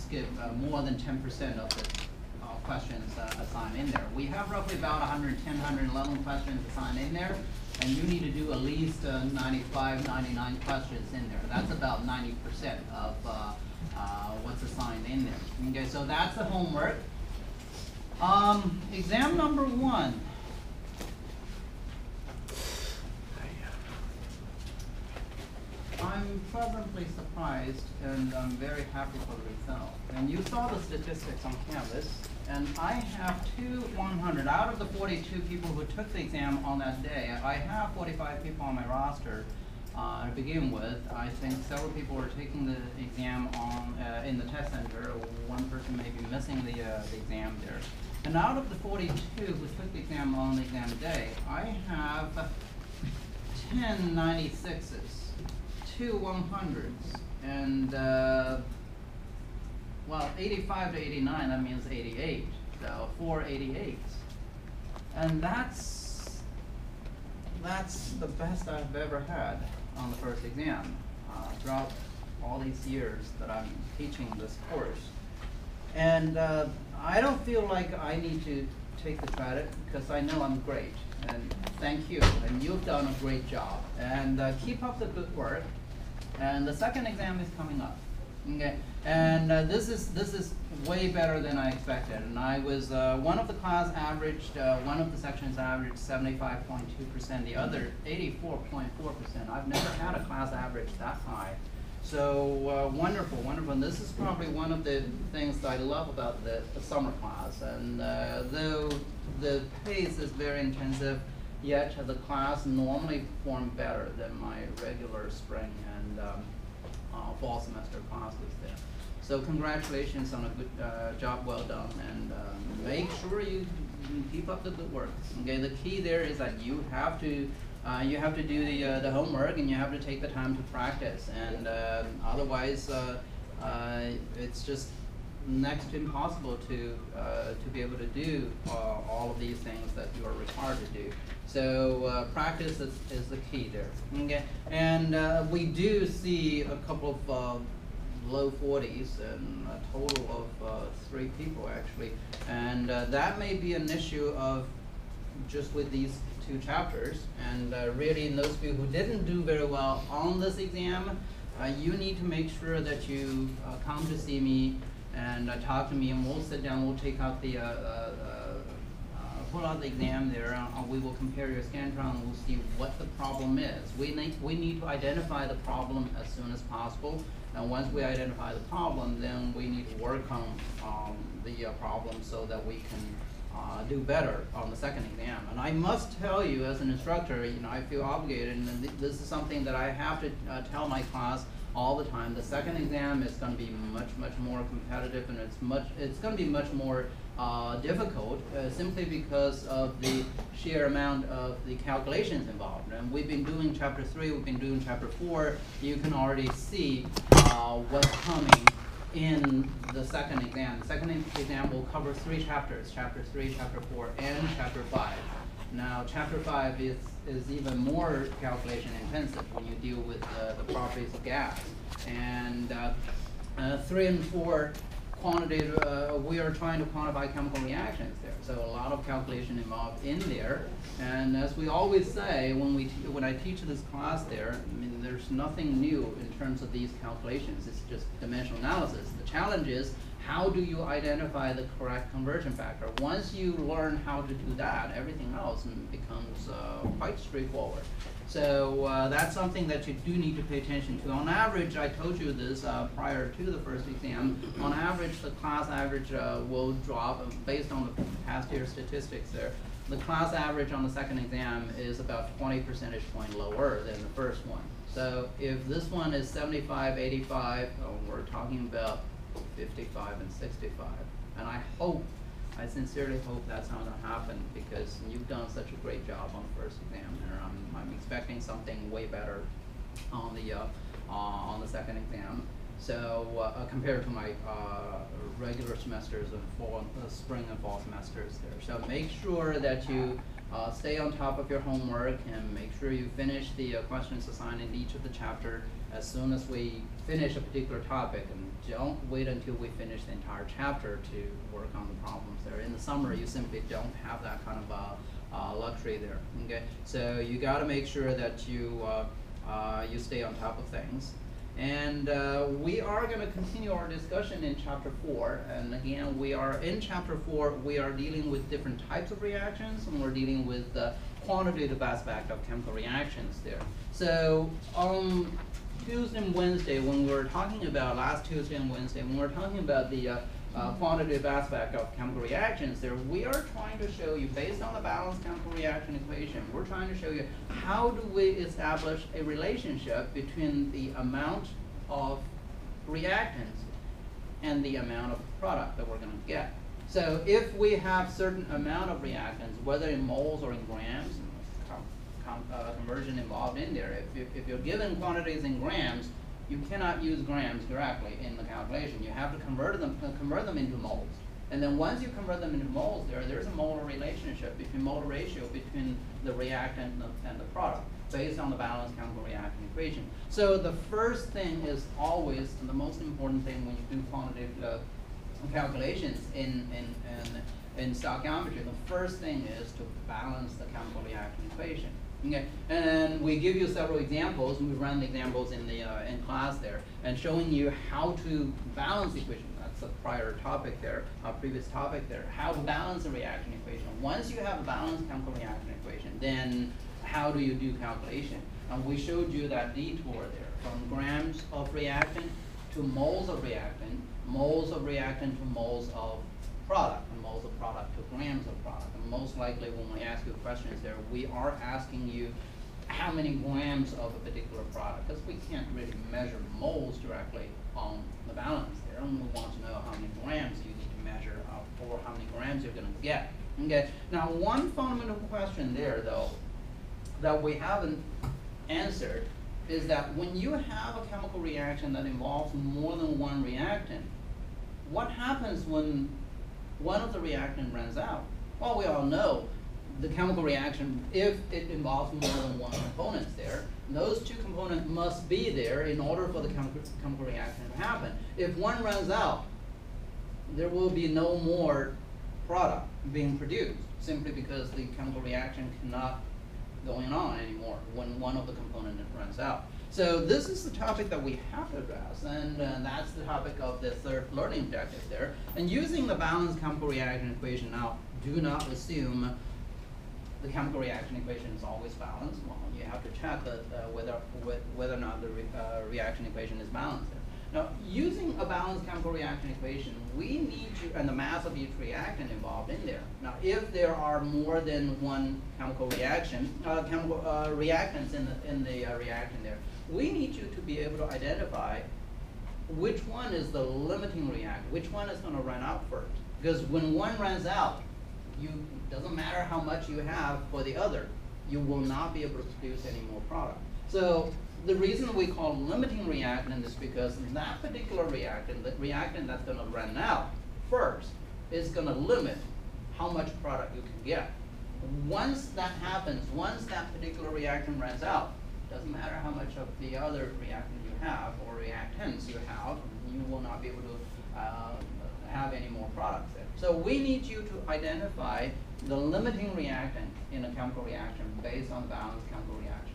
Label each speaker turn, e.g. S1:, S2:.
S1: skip more than 10% of the questions assigned in there. We have roughly about 110, 111 questions assigned in there, and you need to do at least 95, 99 questions in there. That's about 90% of what's assigned in there. Okay, so that's the homework. Exam number 1. I'm pleasantly surprised, and I'm very happy for the result. And you saw the statistics on Canvas, and I have 100. Out of the 42 people who took the exam on that day, I have 45 people on my roster to begin with. I think several people are taking the exam on in the test center. One person may be missing the exam there. And out of the 42 who took the exam on the exam day, I have 10 96s. 2 100s, and well, 85 to 89, that means 88, so 4 88s. And that's the best I've ever had on the first exam throughout all these years that I'm teaching this course. And I don't feel like I need to take the credit, because I know I'm great, and thank you, and you've done a great job, and keep up the good work. And the second exam is coming up, okay? And this is way better than I expected. And I was one of the class averaged, one of the sections averaged 75.2%, the other 84.4%. I've never had a class average that high. So wonderful, wonderful. And this is probably one of the things that I love about the summer class. And though the pace is very intensive, yet the class normally perform better than my regular spring and fall semester classes there. So congratulations on a good job, well done, and make sure you keep up the good work. Okay, the key there is that you have to do the homework, and you have to take the time to practice, and otherwise it's just next to impossible to be able to do all of these things that you are required to do. So practice is the key there. Okay, and we do see a couple of low 40s and a total of 3 people actually, and that may be an issue of just with these 2 chapters. And really, in those people who didn't do very well on this exam, you need to make sure that you come to see me and talk to me, and we'll sit down, we'll take out the pull out the exam there, we will compare your Scantron, and we'll see what the problem is. We need to identify the problem as soon as possible, and once we identify the problem, then we need to work on the problem so that we can do better on the second exam. And I must tell you, as an instructor, you know, I feel obligated, and this is something that I have to tell my class all the time. The second exam is going to be much more competitive, and it's going to be much more difficult, simply because of the sheer amount of the calculations involved. And we've been doing chapter 3, we've been doing chapter 4. You can already see what's coming in the second exam. The second exam will cover 3 chapters, chapter 3, chapter 4, and chapter 5. Now, chapter 5 is even more calculation intensive when you deal with the properties of gas. And 3 and 4 quantitative, we are trying to quantify chemical reactions there. So a lot of calculation involved in there. And as we always say, when I teach this class there, I mean, there's nothing new in terms of these calculations. It's just dimensional analysis. The challenge is, how do you identify the correct conversion factor? Once you learn how to do that, everything else becomes quite straightforward. So that's something that you do need to pay attention to. On average, I told you this prior to the first exam, on average, the class average will drop based on the past year statistics there. The class average on the second exam is about 20 percentage point lower than the first one. So if this one is 75, 85, we're talking about 55 and 65. And I sincerely hope that's not going to happen, because you've done such a great job on the first exam, and I'm expecting something way better on the second exam. So compared to my regular semesters of spring and fall semesters there. So make sure that you stay on top of your homework, and make sure you finish the questions assigned in each of the chapter, as soon as we finish a particular topic, and don't wait until we finish the entire chapter to work on the problems there. In the summer, you simply don't have that kind of luxury there. Okay, so you got to make sure that you stay on top of things. And we are going to continue our discussion in chapter 4. And again, we are in chapter 4. We are dealing with different types of reactions, and we're dealing with the quantitative aspect of chemical reactions there. So on Tuesday and Wednesday, when we were talking about last Tuesday and Wednesday, when we were talking about the quantitative aspect of chemical reactions there, we are trying to show you, based on the balanced chemical reaction equation, we're trying to show you how do we establish a relationship between the amount of reactants and the amount of product that we're going to get. So if we have certain amount of reactants, whether in moles or in grams, conversion involved in there, if you're given quantities in grams, you cannot use grams directly in the calculation. You have to convert them into moles. And then once you convert them into moles, there's a molar relationship molar ratio between the reactant and the product, based on the balanced chemical reaction equation. So the first thing is always, and the most important thing when you do quantitative calculations in stoichiometry, the first thing is to balance the chemical reaction equation. Okay, and we give you several examples, and we run the examples in the in class there, and showing you how to balance the equation. That's a prior topic there, a previous topic there. How to balance the reaction equation. Once you have a balanced chemical reaction equation, then how do you do calculation? And we showed you that detour there, from grams of reactant to moles of reactant to moles of product, and moles of product to grams of product. And most likely when we ask you questions there, we are asking you how many grams of a particular product, because we can't really measure moles directly on the balance there, and we want to know how many grams you need to measure or how many grams you're going to get. Okay. Now one fundamental question there though that we haven't answered is that when you have a chemical reaction that involves more than one reactant, what happens when one of the reactant runs out? Well, we all know the chemical reaction, if it involves more than one component there, those two components must be there in order for the chemical reaction to happen. If one runs out, there will be no more product being produced, simply because the chemical reaction cannot going on anymore when one of the components runs out. So this is the topic that we have to address, and that's the topic of the third learning objective there. And using the balanced chemical reaction equation, now do not assume the chemical reaction equation is always balanced. Well, you have to check that, whether or not the reaction equation is balanced there. Now, using a balanced chemical reaction equation, we need to, and the mass of each reactant involved in there. Now, if there are more than one chemical reaction, reactants in the reactant there, we need you to be able to identify which one is the limiting reactant, which one is going to run out first. Because when one runs out, doesn't matter how much you have for the other, you will not be able to produce any more product. So the reason we call limiting reactant is because that particular reactant, the reactant that's going to run out first, is going to limit how much product you can get. Once that happens, once that particular reactant runs out, doesn't matter how much of the other reactant you have or reactants you have, you will not be able to have any more products there. So we need you to identify the limiting reactant in a chemical reaction based on the balanced chemical reaction.